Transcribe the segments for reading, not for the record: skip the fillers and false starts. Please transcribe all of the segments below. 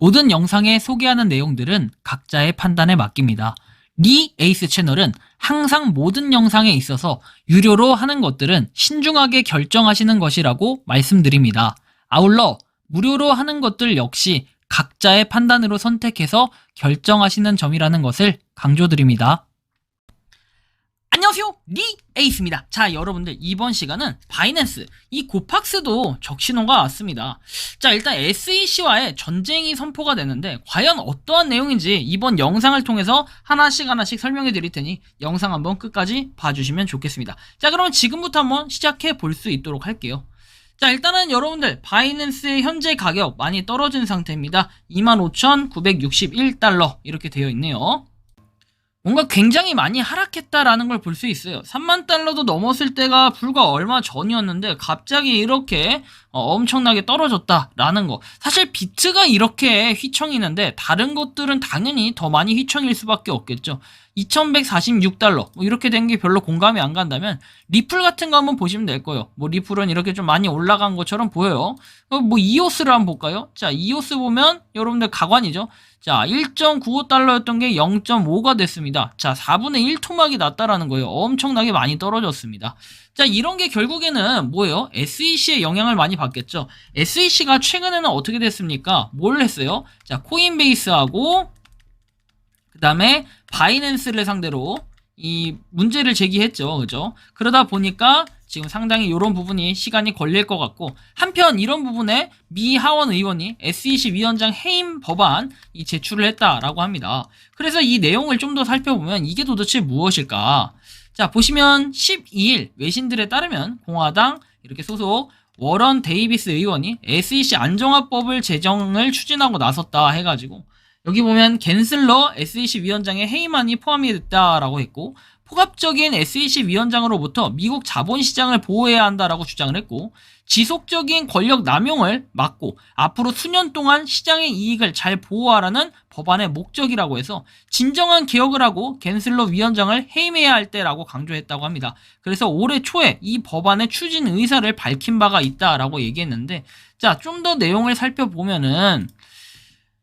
모든 영상에 소개하는 내용들은 각자의 판단에 맡깁니다. 리 에이스 채널은 항상 모든 영상에 있어서 유료로 하는 것들은 신중하게 결정하시는 것이라고 말씀드립니다. 아울러 무료로 하는 것들 역시 각자의 판단으로 선택해서 결정하시는 점이라는 것을 강조드립니다. 안녕하세요, 리 에이스입니다. 자, 여러분들, 이번 시간은 바이낸스, 이 고팍스도 적신호가 왔습니다. 자, 일단 SEC와의 전쟁이 선포가 됐는데 과연 어떠한 내용인지 이번 영상을 통해서 하나씩 설명해 드릴 테니 영상 한번 끝까지 봐주시면 좋겠습니다. 자, 그러면 지금부터 한번 시작해 볼 수 있도록 할게요. 자, 일단은 여러분들, 바이낸스의 현재 가격 많이 떨어진 상태입니다. 25,961달러 이렇게 되어 있네요. 뭔가 굉장히 많이 하락했다라는 걸 볼 수 있어요. 3만 달러도 넘었을 때가 불과 얼마 전이었는데 갑자기 이렇게 엄청나게 떨어졌다라는 거. 사실 비트가 이렇게 휘청이는데 다른 것들은 당연히 더 많이 휘청일 수밖에 없겠죠. 2146달러 뭐 이렇게 된 게 별로 공감이 안 간다면 리플 같은 거 한번 보시면 될 거예요. 뭐 리플은 이렇게 좀 많이 올라간 것처럼 보여요. 뭐 이오스를 한번 볼까요? 자, 이오스 보면 여러분들 가관이죠. 자, 1.95달러였던 게 0.5가 됐습니다. 자, 4분의 1 토막이 났다라는 거예요. 엄청나게 많이 떨어졌습니다. 자, 이런 게 결국에는 뭐예요? SEC의 영향을 많이 받겠죠. SEC가 최근에는 어떻게 됐습니까? 뭘 했어요? 자, 코인베이스하고 그 다음에 바이낸스를 상대로 이 문제를 제기했죠. 그죠? 그러다 보니까 지금 상당히 이런 부분이 시간이 걸릴 것 같고, 한편 이런 부분에 미 하원 의원이 SEC 위원장 해임 법안 이 제출을 했다라고 합니다. 그래서 이 내용을 좀 더 살펴보면 이게 도대체 무엇일까? 자, 보시면 12일 외신들에 따르면 공화당 이렇게 소속 워런 데이비스 의원이 SEC 안정화법을 제정을 추진하고 나섰다 해가지고, 여기 보면 갠슬러 SEC 위원장의 해임안이 포함이 됐다라고 했고, 포괄적인 SEC 위원장으로부터 미국 자본시장을 보호해야 한다라고 주장을 했고, 지속적인 권력 남용을 막고 앞으로 수년 동안 시장의 이익을 잘 보호하라는 법안의 목적이라고 해서 진정한 개혁을 하고 갠슬러 위원장을 해임해야 할 때라고 강조했다고 합니다. 그래서 올해 초에 이 법안의 추진 의사를 밝힌 바가 있다라고 얘기했는데, 자, 좀 더 내용을 살펴보면은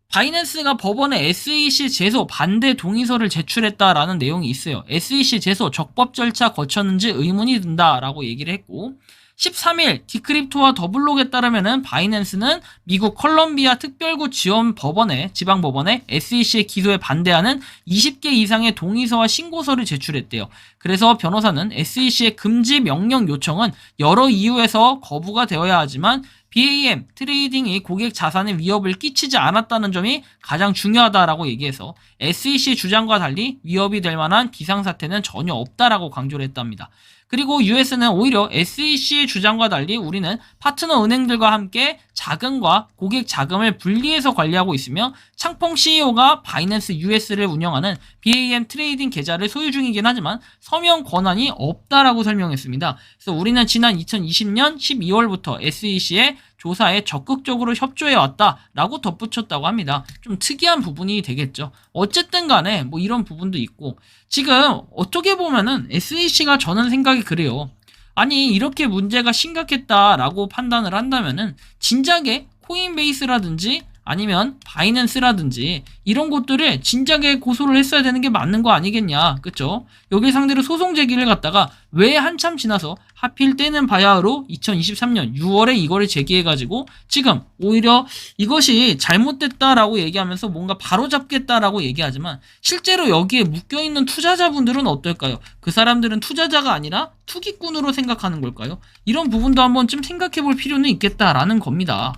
바이낸스가 법원에 SEC 제소 반대 동의서를 제출했다라는 내용이 있어요. SEC 제소 적법 절차 거쳤는지 의문이 든다라고 얘기를 했고, 13일 디크립토와 더블록에 따르면은 바이낸스는 미국 컬럼비아 특별구 지원 법원에 지방법원에 SEC의 기소에 반대하는 20개 이상의 동의서와 신고서를 제출했대요. 그래서 변호사는 SEC의 금지 명령 요청은 여러 이유에서 거부가 되어야 하지만 BAM 트레이딩이 고객 자산에 위협을 끼치지 않았다는 점이 가장 중요하다라고 얘기해서 SEC 주장과 달리 위협이 될 만한 비상사태는 전혀 없다라고 강조를 했답니다. 그리고 US는 오히려 SEC의 주장과 달리 우리는 파트너 은행들과 함께 자금과 고객 자금을 분리해서 관리하고 있으며 창펑 CEO가 바이낸스 US를 운영하는 BAM 트레이딩 계좌를 소유 중이긴 하지만 서명 권한이 없다라고 설명했습니다. 그래서 우리는 지난 2020년 12월부터 SEC의 조사에 적극적으로 협조해왔다라고 덧붙였다고 합니다. 좀 특이한 부분이 되겠죠. 어쨌든 간에 뭐 이런 부분도 있고, 지금 어떻게 보면은 SEC가 저는 생각이 그래요. 아니, 이렇게 문제가 심각했다라고 판단을 한다면은 진작에 코인베이스라든지 아니면 바이낸스라든지 이런 곳들을 진작에 고소를 했어야 되는 게 맞는 거 아니겠냐, 그쵸? 여기 상대로 소송 제기를 갖다가 왜 한참 지나서 하필 때는 바야흐로 2023년 6월에 이거를 제기해가지고 지금 오히려 이것이 잘못됐다라고 얘기하면서 뭔가 바로잡겠다라고 얘기하지만 실제로 여기에 묶여있는 투자자분들은 어떨까요? 그 사람들은 투자자가 아니라 투기꾼으로 생각하는 걸까요? 이런 부분도 한번 좀 생각해 볼 필요는 있겠다라는 겁니다.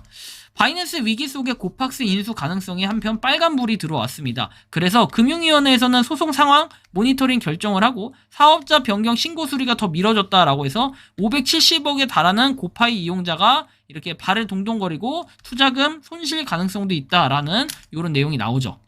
바이낸스 위기 속에 고팍스 인수 가능성이 한편 빨간불이 들어왔습니다. 그래서 금융위원회에서는 소송 상황 모니터링 결정을 하고 사업자 변경 신고 수리가 더 미뤄졌다라고 해서 570억에 달하는 고파이 이용자가 이렇게 발을 동동거리고 투자금 손실 가능성도 있다라는 이런 내용이 나오죠.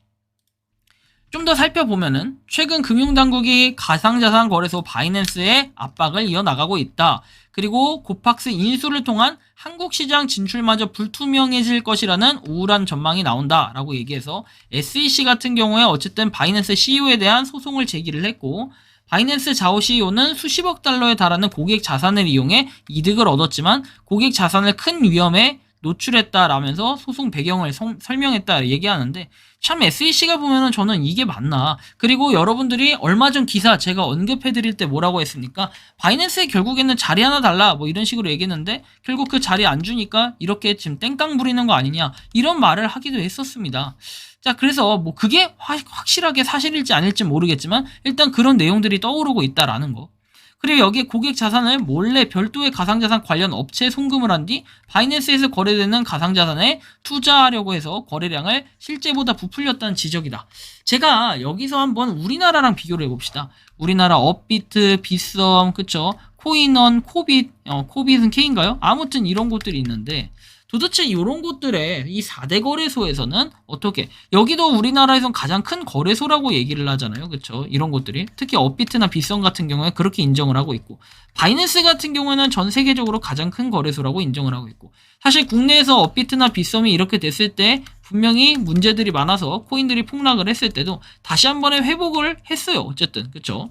좀 더 살펴보면은 최근 금융당국이 가상자산 거래소 바이낸스에 압박을 이어나가고 있다. 그리고 고팍스 인수를 통한 한국 시장 진출마저 불투명해질 것이라는 우울한 전망이 나온다라고 얘기해서 SEC 같은 경우에 어쨌든 바이낸스 CEO에 대한 소송을 제기를 했고, 바이낸스 자오 CEO는 수십억 달러에 달하는 고객 자산을 이용해 이득을 얻었지만 고객 자산을 큰 위험에 노출했다라면서 소송 배경을 설명했다 얘기하는데 참 SEC가 보면은 저는 이게 맞나. 그리고 여러분들이 얼마 전 기사 제가 언급해드릴 때 뭐라고 했습니까? 바이낸스에 결국에는 자리 하나 달라 뭐 이런 식으로 얘기했는데 결국 그 자리 안 주니까 이렇게 지금 땡깡 부리는 거 아니냐 이런 말을 하기도 했었습니다. 자, 그래서 뭐 그게 확실하게 사실일지 아닐지 모르겠지만 일단 그런 내용들이 떠오르고 있다라는 거. 그리고 여기에 고객 자산을 몰래 별도의 가상자산 관련 업체에 송금을 한 뒤 바이낸스에서 거래되는 가상자산에 투자하려고 해서 거래량을 실제보다 부풀렸다는 지적이다. 제가 여기서 한번 우리나라랑 비교를 해봅시다. 우리나라 업비트, 빗썸, 그쵸? 코인원, 코빗, 코빗은 K인가요? 아무튼 이런 곳들이 있는데 도대체 이런 곳들의 이 4대 거래소에서는 어떻게 여기도 우리나라에선 가장 큰 거래소라고 얘기를 하잖아요. 그렇죠? 이런 곳들이 특히 업비트나 빗썸 같은 경우에 그렇게 인정을 하고 있고 바이낸스 같은 경우에는 전 세계적으로 가장 큰 거래소라고 인정을 하고 있고 사실 국내에서 업비트나 빗썸이 이렇게 됐을 때 분명히 문제들이 많아서 코인들이 폭락을 했을 때도 다시 한 번에 회복을 했어요. 어쨌든 그렇죠?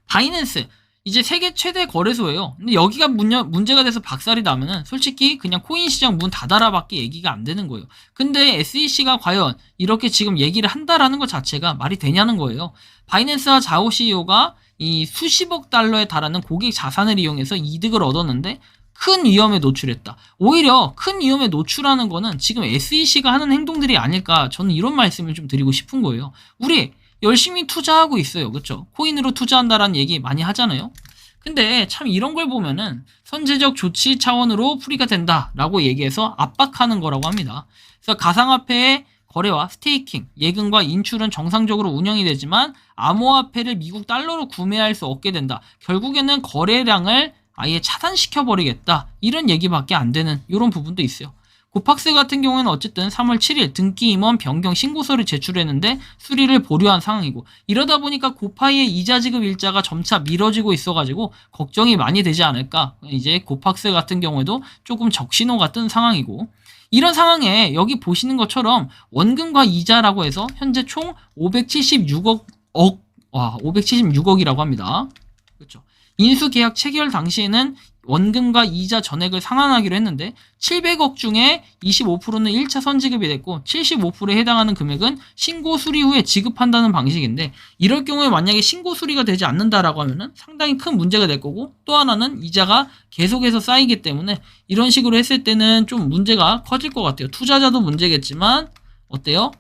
바이낸스 이제 세계 최대 거래소예요. 근데 여기가 문제가 돼서 박살이 나면은 솔직히 그냥 코인 시장 문 닫아라밖에 얘기가 안 되는 거예요. 근데 SEC가 과연 이렇게 지금 얘기를 한다라는 것 자체가 말이 되냐는 거예요. 바이낸스와 자오 CEO가 이 수십억 달러에 달하는 고객 자산을 이용해서 이득을 얻었는데 큰 위험에 노출했다. 오히려 큰 위험에 노출하는 거는 지금 SEC가 하는 행동들이 아닐까 저는 이런 말씀을 좀 드리고 싶은 거예요. 우리 열심히 투자하고 있어요. 그렇죠? 코인으로 투자한다라는 얘기 많이 하잖아요. 근데 참 이런 걸 보면은 선제적 조치 차원으로 풀이가 된다라고 얘기해서 압박하는 거라고 합니다. 그래서 가상화폐의 거래와 스테이킹, 예금과 인출은 정상적으로 운영이 되지만 암호화폐를 미국 달러로 구매할 수 없게 된다. 결국에는 거래량을 아예 차단시켜버리겠다. 이런 얘기밖에 안 되는 이런 부분도 있어요. 고팍스 같은 경우에는 어쨌든 3월 7일 등기 임원 변경 신고서를 제출했는데 수리를 보류한 상황이고 이러다 보니까 고파이의 이자 지급 일자가 점차 미뤄지고 있어가지고 걱정이 많이 되지 않을까. 이제 고팍스 같은 경우에도 조금 적신호가 뜬 상황이고 이런 상황에 여기 보시는 것처럼 원금과 이자라고 해서 현재 총 576억이라고 합니다. 그렇죠. 인수계약 체결 당시에는 원금과 이자 전액을 상환하기로 했는데 700억 중에 25%는 1차 선지급이 됐고 75%에 해당하는 금액은 신고 수리 후에 지급한다는 방식인데 이럴 경우에 만약에 신고 수리가 되지 않는다라고 하면은 상당히 큰 문제가 될 거고 또 하나는 이자가 계속해서 쌓이기 때문에 이런 식으로 했을 때는 좀 문제가 커질 것 같아요. 투자자도 문제겠지만 어때요?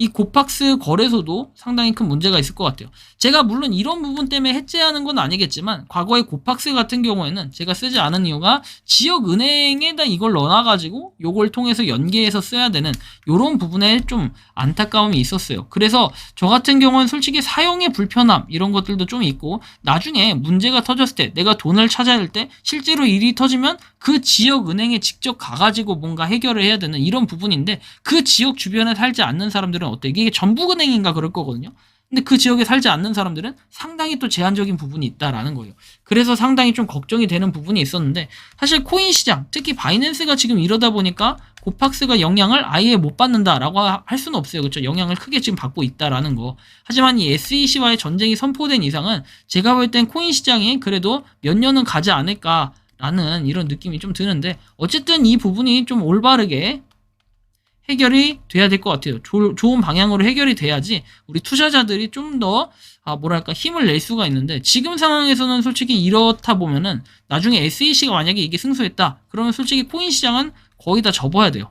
이 고팍스 거래소도 상당히 큰 문제가 있을 것 같아요. 제가 물론 이런 부분 때문에 해제하는 건 아니겠지만 과거에 고팍스 같은 경우에는 제가 쓰지 않은 이유가 지역은행에다 이걸 넣어놔가지고 요걸 통해서 연계해서 써야 되는 요런 부분에 좀 안타까움이 있었어요. 그래서 저 같은 경우는 솔직히 사용의 불편함 이런 것들도 좀 있고 나중에 문제가 터졌을 때 내가 돈을 찾아야 할 때 실제로 일이 터지면 그 지역은행에 직접 가가지고 뭔가 해결을 해야 되는 이런 부분인데 그 지역 주변에 살지 않는 사람들은 어때? 이게 전북은행인가 그럴 거거든요. 근데 그 지역에 살지 않는 사람들은 상당히 또 제한적인 부분이 있다라는 거예요. 그래서 상당히 좀 걱정이 되는 부분이 있었는데 사실 코인 시장, 특히 바이낸스가 지금 이러다 보니까 고팍스가 영향을 아예 못 받는다라고 할 수는 없어요. 그렇죠? 영향을 크게 지금 받고 있다라는 거. 하지만 이 SEC와의 전쟁이 선포된 이상은 제가 볼 땐 코인 시장이 그래도 몇 년은 가지 않을까라는 이런 느낌이 좀 드는데 어쨌든 이 부분이 좀 올바르게 해결이 돼야 될 것 같아요. 좋은 방향으로 해결이 돼야지 우리 투자자들이 좀 더 뭐랄까 힘을 낼 수가 있는데 지금 상황에서는 솔직히 이렇다 보면은 나중에 SEC가 만약에 이게 승소했다 그러면 솔직히 코인 시장은 거의 다 접어야 돼요.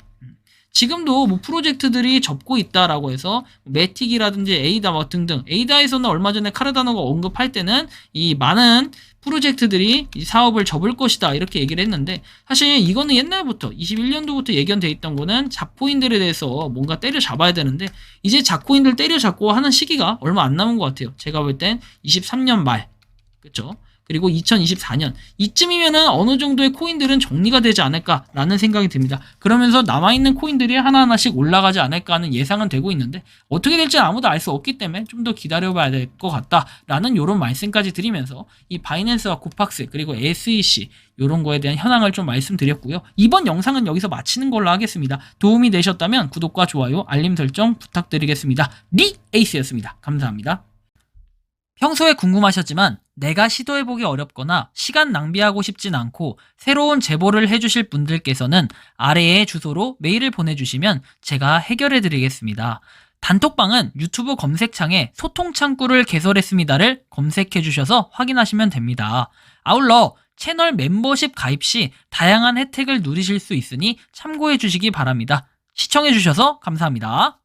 지금도 뭐 프로젝트들이 접고 있다라고 해서 매틱이라든지 에이다 뭐 등등 에이다에서는 얼마 전에 카르다노가 언급할 때는 이 많은 프로젝트들이 이 사업을 접을 것이다 이렇게 얘기를 했는데 사실 이거는 옛날부터 21년도부터 예견돼 있던 거는 잡코인들에 대해서 뭔가 때려잡아야 되는데 이제 잡코인들 때려잡고 하는 시기가 얼마 안 남은 것 같아요. 제가 볼 땐 23년 말 그쵸? 그리고 2024년 이쯤이면은 어느 정도의 코인들은 정리가 되지 않을까라는 생각이 듭니다. 그러면서 남아있는 코인들이 하나하나씩 올라가지 않을까 하는 예상은 되고 있는데 어떻게 될지 아무도 알 수 없기 때문에 좀 더 기다려봐야 될 것 같다라는 이런 말씀까지 드리면서 이 바이낸스와 고팍스 그리고 SEC 이런 거에 대한 현황을 좀 말씀드렸고요. 이번 영상은 여기서 마치는 걸로 하겠습니다. 도움이 되셨다면 구독과 좋아요, 알림 설정 부탁드리겠습니다. 리 에이스였습니다. 감사합니다. 평소에 궁금하셨지만 내가 시도해보기 어렵거나 시간 낭비하고 싶진 않고 새로운 제보를 해주실 분들께서는 아래의 주소로 메일을 보내주시면 제가 해결해드리겠습니다. 단톡방은 유튜브 검색창에 소통창구를 개설했습니다를 검색해주셔서 확인하시면 됩니다. 아울러 채널 멤버십 가입 시 다양한 혜택을 누리실 수 있으니 참고해주시기 바랍니다. 시청해주셔서 감사합니다.